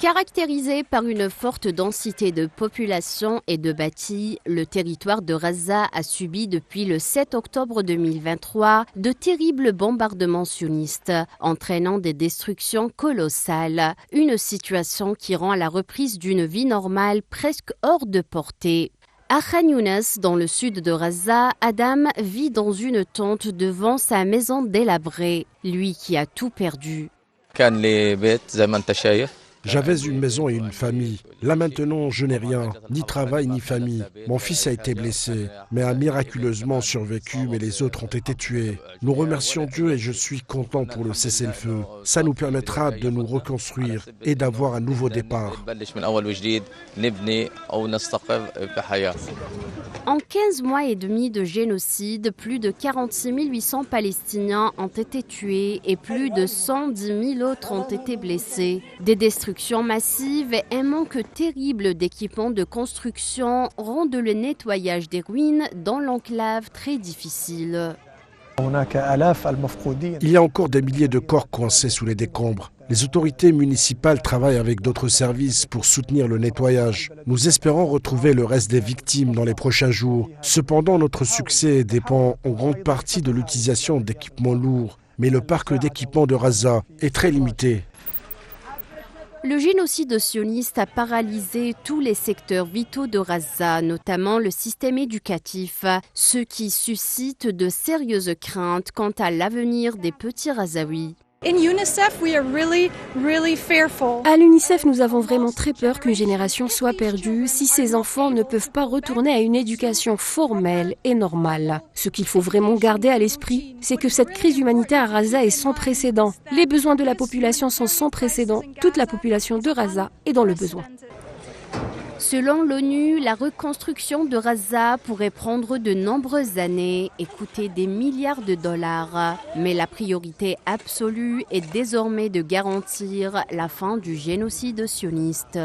Caractérisé par une forte densité de population et de bâtis, le territoire de Gaza a subi depuis le 7 octobre 2023 de terribles bombardements sionistes, entraînant des destructions colossales, une situation qui rend la reprise d'une vie normale presque hors de portée. À Khan Younes, dans le sud de Gaza, Adam vit dans une tente devant sa maison délabrée, lui qui a tout perdu. J'avais une maison et une famille. Là maintenant, je n'ai rien, ni travail ni famille. Mon fils a été blessé, mais a miraculeusement survécu, mais les autres ont été tués. Nous remercions Dieu et je suis content pour le cessez-le-feu. Ça nous permettra de nous reconstruire et d'avoir un nouveau départ. En 15 mois et demi de génocide, plus de 46 800 Palestiniens ont été tués et plus de 110 000 autres ont été blessés. Des destructions massives et un manque terrible d'équipements de construction rendent le nettoyage des ruines dans l'enclave très difficile. Il y a encore des milliers de corps coincés sous les décombres. Les autorités municipales travaillent avec d'autres services pour soutenir le nettoyage. Nous espérons retrouver le reste des victimes dans les prochains jours. Cependant, notre succès dépend en grande partie de l'utilisation d'équipements lourds. Mais le parc d'équipements de Gaza est très limité. Le génocide sioniste a paralysé tous les secteurs vitaux de Gaza, notamment le système éducatif, ce qui suscite de sérieuses craintes quant à l'avenir des petits Gazaouis. À l'UNICEF, nous avons vraiment très peur qu'une génération soit perdue si ces enfants ne peuvent pas retourner à une éducation formelle et normale. Ce qu'il faut vraiment garder à l'esprit, c'est que cette crise humanitaire à Gaza est sans précédent. Les besoins de la population sont sans précédent. Toute la population de Gaza est dans le besoin. Selon l'ONU, la reconstruction de Gaza pourrait prendre de nombreuses années et coûter des milliards de dollars. Mais la priorité absolue est désormais de garantir la fin du génocide sioniste.